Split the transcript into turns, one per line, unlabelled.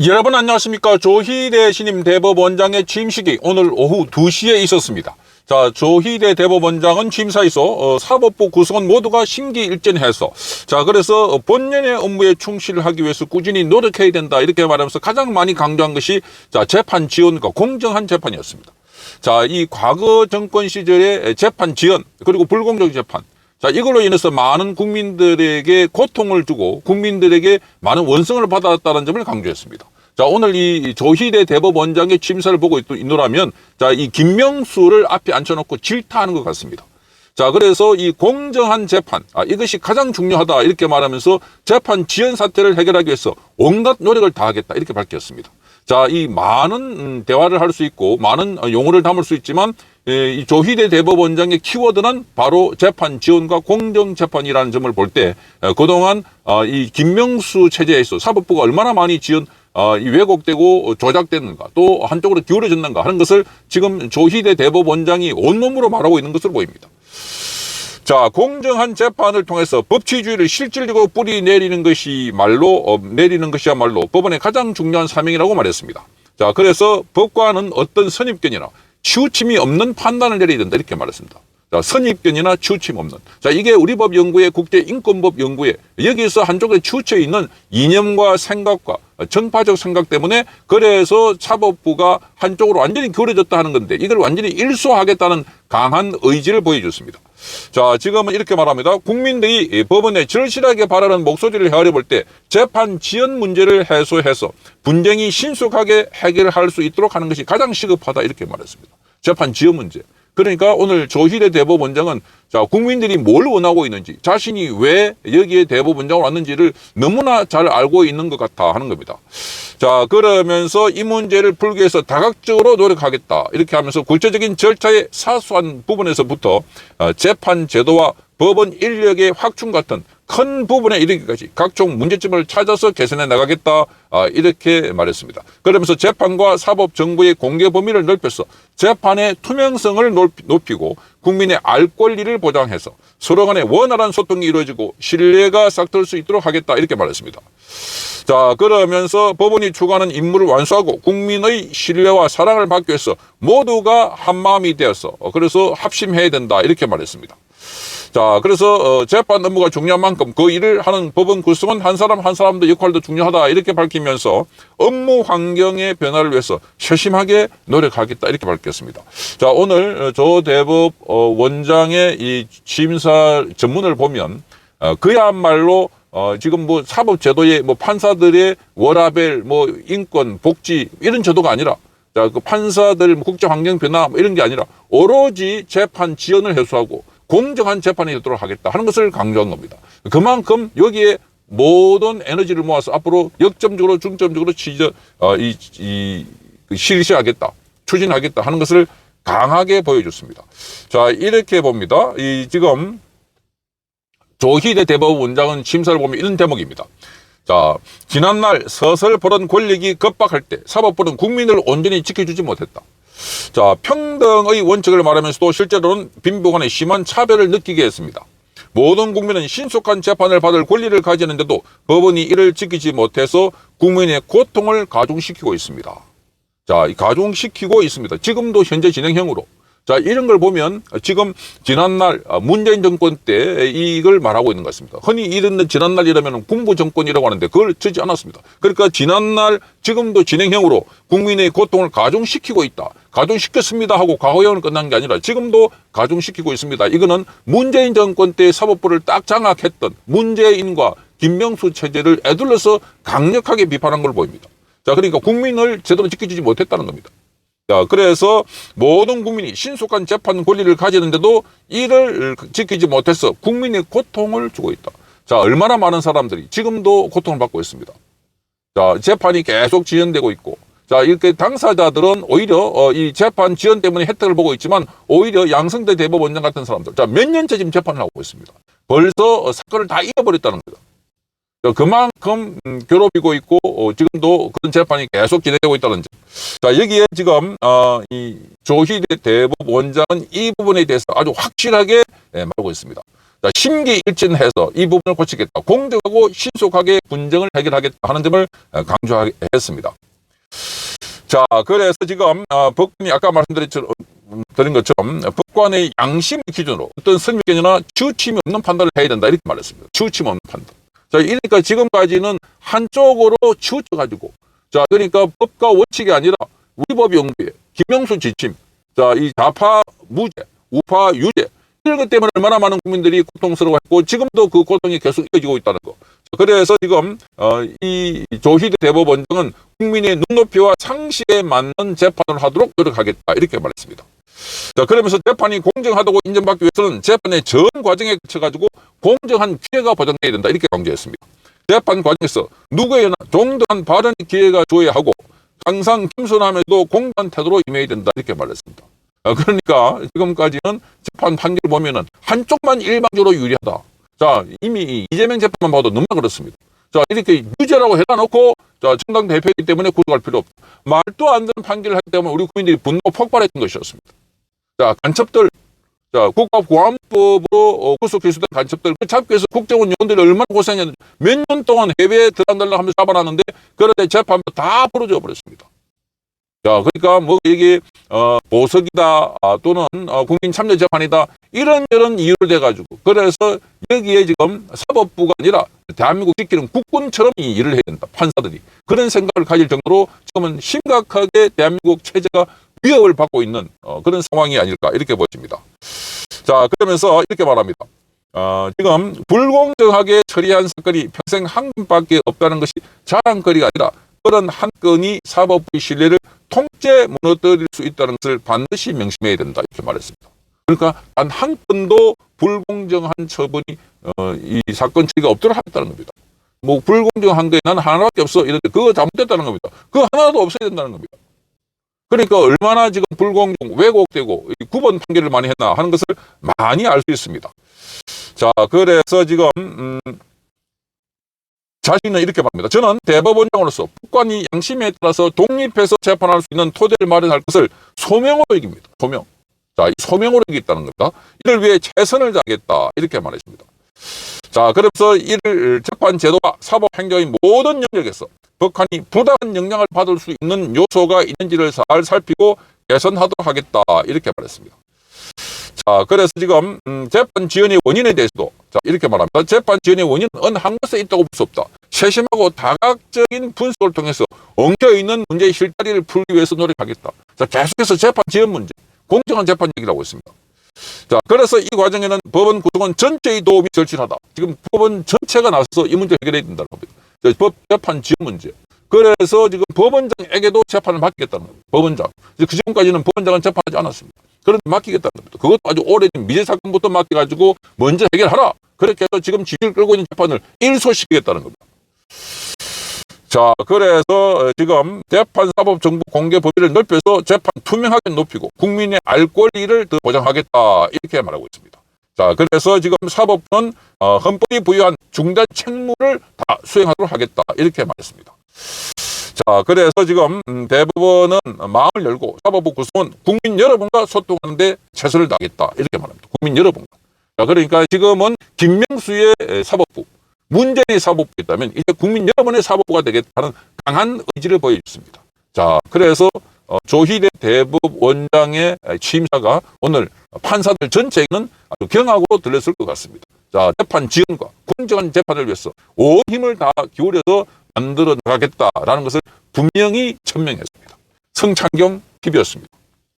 여러분 안녕하십니까. 조희대 신임 대법원장의 취임식이 오늘 오후 2시에 있었습니다. 자, 조희대 대법원장은 취임사에서 사법부 구성원 모두가 심기일전해서 그래서 본연의 업무에 충실하기 위해서 꾸준히 노력해야 된다 이렇게 말하면서 가장 많이 강조한 것이 재판 지원과 공정한 재판이었습니다. 자, 이 과거 정권 시절의 재판 지연 그리고 불공정 재판 이걸로 인해서 많은 국민들에게 고통을 주고 국민들에게 많은 원성을 받았다는 점을 강조했습니다. 자, 오늘 이 조희대 대법원장의 취임사를 보고 있노라면 이 김명수를 앞에 앉혀놓고 질타하는 것 같습니다. 자, 그래서 이 공정한 재판, 이것이 가장 중요하다 이렇게 말하면서 재판 지연 사태를 해결하기 위해서 온갖 노력을 다하겠다 이렇게 밝혔습니다. 자, 이 많은 대화를 할 수 있고 많은 용어를 담을 수 있지만 이 조희대 대법원장의 키워드는 바로 재판 지원과 공정 재판이라는 점을 볼 때 그동안 이 김명수 체제에서 사법부가 얼마나 많이 이 왜곡되고 조작됐는가 또 한쪽으로 기울어졌는가 하는 것을 지금 조희대 대법원장이 온몸으로 말하고 있는 것으로 보입니다. 자, 공정한 재판을 통해서 법치주의를 실질적으로 뿌리 내리는 것이야말로 법원의 가장 중요한 사명이라고 말했습니다. 자, 그래서 법관은 어떤 선입견이나 치우침이 없는 판단을 내려야 된다 이렇게 말했습니다. 자, 선입견이나 치우침 없는. 자, 이게 우리 법 연구회 국제인권법 연구회 여기서 한쪽에 치우쳐 있는 이념과 생각과 정파적 생각 때문에 그래서 사법부가 한쪽으로 완전히 기울어졌다 하는 건데 이걸 완전히 일소하겠다는 강한 의지를 보여줬습니다. 자, 지금은 이렇게 말합니다. 국민들이 법원에 절실하게 바라는 목소리를 헤아려 볼 때 재판 지연 문제를 해소해서 분쟁이 신속하게 해결할 수 있도록 하는 것이 가장 시급하다 이렇게 말했습니다. 재판 지연 문제. 그러니까 오늘 조희대 대법원장은 국민들이 뭘 원하고 있는지 자신이 왜 여기에 대법원장으로 왔는지를 너무나 잘 알고 있는 것 같아 하는 겁니다. 자, 그러면서 이 문제를 풀기 위해서 다각적으로 노력하겠다 이렇게 하면서 구체적인 절차의 사소한 부분에서부터 재판 제도와 법원 인력의 확충 같은 큰 부분에 이르기까지 각종 문제점을 찾아서 개선해 나가겠다 이렇게 말했습니다. 그러면서 재판과 사법 정보의 공개 범위를 넓혀서 재판의 투명성을 높이고 국민의 알 권리를 보장해서 서로 간에 원활한 소통이 이루어지고 신뢰가 싹틀 수 있도록 하겠다 이렇게 말했습니다. 자, 그러면서 법원이 추구하는 임무를 완수하고 국민의 신뢰와 사랑을 받기 위해서 모두가 한마음이 되어서 그래서 합심해야 된다 이렇게 말했습니다. 자, 그래서 재판 업무가 중요한 만큼 그 일을 하는 법원 구성원 한 사람 한 사람도 역할도 중요하다 이렇게 밝히면서 업무 환경의 변화를 위해서 세심하게 노력하겠다 이렇게 밝혔습니다. 자, 오늘 조 대법원장의 이 취임사 전문을 보면 그야말로 지금 사법제도의 판사들의 워라밸, 인권, 복지 이런 제도가 아니라 그 판사들 국제 환경 변화 이런 게 아니라 오로지 재판 지연을 해소하고 공정한 재판이 되도록 하겠다 하는 것을 강조한 겁니다. 그만큼 여기에 모든 에너지를 모아서 앞으로 역점적으로 중점적으로 실시하겠다, 추진하겠다 하는 것을 강하게 보여줬습니다. 자, 이렇게 봅니다. 지금 조희대 대법원장은 심사를 보면 이런 대목입니다. 자, 지난날 서슬 보던 권력이 급박할 때 사법부는 국민을 온전히 지켜주지 못했다. 자, 평등의 원칙을 말하면서도 실제로는 빈부간의 심한 차별을 느끼게 했습니다. 모든 국민은 신속한 재판을 받을 권리를 가지는데도 법원이 이를 지키지 못해서 국민의 고통을 가중시키고 있습니다. 자, 가중시키고 있습니다. 지금도 현재 진행형으로. 자, 이런 걸 보면 지금 지난날 문재인 정권 때 이걸 말하고 있는 것 같습니다. 흔히 이런 지난날 이러면 군부 정권이라고 하는데 그걸 쓰지 않았습니다. 그러니까 지난날 지금도 진행형으로 국민의 고통을 가중시키고 있다. 가중시켰습니다 하고 과거형은 끝난 게 아니라 지금도 가중시키고 있습니다. 이거는 문재인 정권 때 사법부를 딱 장악했던 문재인과 김명수 체제를 애둘러서 강력하게 비판한 걸 보입니다. 자, 그러니까 국민을 제대로 지켜주지 못했다는 겁니다. 자, 그래서 모든 국민이 신속한 재판 권리를 가지는데도 이를 지키지 못해서 국민의 고통을 주고 있다. 자, 얼마나 많은 사람들이 지금도 고통을 받고 있습니다. 자, 재판이 계속 지연되고 있고, 자, 이렇게 당사자들은 오히려 이 재판 지연 때문에 혜택을 보고 있지만 오히려 양승태 대법원장 같은 사람들, 자, 몇 년째 지금 재판을 하고 있습니다. 벌써 사건을 다 잃어버렸다는 겁니다. 그만큼 괴롭히고 있고 지금도 그런 재판이 계속 진행되고 있다는 점. 자, 여기에 지금 이 조희대 대법원장은 이 부분에 대해서 아주 확실하게 말하고 있습니다. 자, 심기일진해서 이 부분을 고치겠다. 공정하고 신속하게 분쟁을 해결하겠다 하는 점을 강조했습니다. 자, 그래서 지금 법관이 아까 말씀드린 것처럼 법관의 양심 기준으로 어떤 선입견이나 치우침이 없는 판단을 해야 된다 이렇게 말했습니다. 치우침 없는 판단. 자, 이러니까 지금까지는 한쪽으로 치우쳐가지고, 자, 그러니까 법과 원칙이 아니라 우리 법 연구에 김영수 지침, 자, 이 좌파 무죄, 우파 유죄, 이런 것 때문에 얼마나 많은 국민들이 고통스러워했고 지금도 그 고통이 계속 이어지고 있다는 거. 그래서 지금 이 조희대 대법원장은 국민의 눈높이와 상식에 맞는 재판을 하도록 노력하겠다 이렇게 말했습니다. 자, 그러면서 재판이 공정하다고 인정받기 위해서는 재판의 전 과정에 거쳐가지고 공정한 기회가 보장돼야 된다 이렇게 강조했습니다. 재판 과정에서 누구에나 정당한 발언의 기회가 줘야 하고 항상 겸손함에도 공정한 태도로 임해야 된다 이렇게 말했습니다. 그러니까 지금까지는 재판 판결을 보면은 한쪽만 일방적으로 유리하다. 자, 이미 이재명 재판만 봐도 너무나 그렇습니다. 자, 이렇게 유죄라고 해놔놓고, 자, 정당 대표이기 때문에 구속할 필요 없다. 말도 안 되는 판결을 하기 때문에 우리 국민들이 분노가 폭발했던 것이었습니다. 자, 간첩들, 자, 국가보안법으로 구속기소된 간첩들, 그 잡기 위해서 국정원 요원들이 얼마나 고생했는지 몇 년 동안 해외에 들어간다고 하면서 잡아놨는데, 그런데 재판도 다 벌어져 버렸습니다. 자, 그러니까 뭐 이게 보석이다 또는 국민 참여 재판이다 이런저런 이유를 대가지고 그래서 여기에 지금 사법부가 아니라 대한민국 지키는 국군처럼 이 일을 해야 된다. 판사들이 그런 생각을 가질 정도로 지금은 심각하게 대한민국 체제가 위협을 받고 있는 그런 상황이 아닐까 이렇게 보여집니다. 자, 그러면서 이렇게 말합니다. 지금 불공정하게 처리한 사건이 평생 한 건밖에 없다는 것이 자랑거리가 아니라 그런 한 건이 사법부의 신뢰를 통째 무너뜨릴 수 있다는 것을 반드시 명심해야 된다 이렇게 말했습니다. 그러니까 단 한 건도 불공정한 처분이 이 사건 처리가 없도록 하겠다는 겁니다. 뭐 불공정한 게 나는 하나밖에 없어 이런데 그거 잘못됐다는 겁니다. 그거 하나도 없어야 된다는 겁니다. 그러니까 얼마나 지금 불공정, 왜곡되고 구번 판결을 많이 했나 하는 것을 많이 알 수 있습니다. 자, 그래서 지금 자신은 이렇게 말합니다. 저는 대법원장으로서 법관이 양심에 따라서 독립해서 재판할 수 있는 토대를 마련할 것을 소명으로 여깁니다. 소명. 자, 이 소명으로 여기겠다는 겁니다. 이를 위해 최선을 다하겠다. 이렇게 말했습니다. 자, 그래서 이를 재판 제도와 사법 행정의 모든 영역에서 법관이 부당한 영향을 받을 수 있는 요소가 있는지를 잘 살피고 개선하도록 하겠다. 이렇게 말했습니다. 자, 그래서 지금 재판 지연의 원인에 대해서도 자, 이렇게 말합니다. 재판 지연의 원인은 어느 한 곳에 있다고 볼 수 없다. 세심하고 다각적인 분석을 통해서 엉켜있는 문제의 실타리를 풀기 위해서 노력하겠다. 자, 계속해서 재판 지연 문제, 공정한 재판 얘기를 하고 있습니다. 자, 그래서 이 과정에는 법원 구성원 전체의 도움이 절실하다. 지금 법원 전체가 나서서 이 문제 해결해야 된다는 겁니다. 법 재판 지연 문제. 그래서 지금 법원장에게도 재판을 맡기겠다는 겁니다. 법원장. 그 전까지는 법원장은 재판하지 않았습니다. 그런데 맡기겠다는 겁니다. 그것도 아주 오래된 미제 사건부터 맡겨가지고 먼저 해결하라. 그렇게 해서 지금 지지를 끌고 있는 재판을 일소시키겠다는 겁니다. 자, 그래서 지금 재판사법 정보 공개 범위를 넓혀서 재판 투명하게 높이고 국민의 알 권리를 더 보장하겠다. 이렇게 말하고 있습니다. 자, 그래서 지금 사법부는 헌법이 부여한 중대 책무를 다 수행하도록 하겠다. 이렇게 말했습니다. 자, 그래서 지금 대법원은 마음을 열고 사법부 구성원 국민 여러분과 소통하는 데 최선을 다하겠다. 이렇게 말합니다. 국민 여러분과. 자, 그러니까 지금은 김명수의 사법부, 문재인의 사법부가 있다면 이제 국민 여러분의 사법부가 되겠다는 강한 의지를 보여줬습니다. 자, 그래서 조희대 대법원장의 취임사가 오늘 판사들 전체에는 아주 경악으로 들렸을 것 같습니다. 자, 재판 지연과 공정한 재판을 위해서 온 힘을 다 기울여서 만들어 나가겠다라는 것을 분명히 천명했습니다. 성창경 TV였습니다.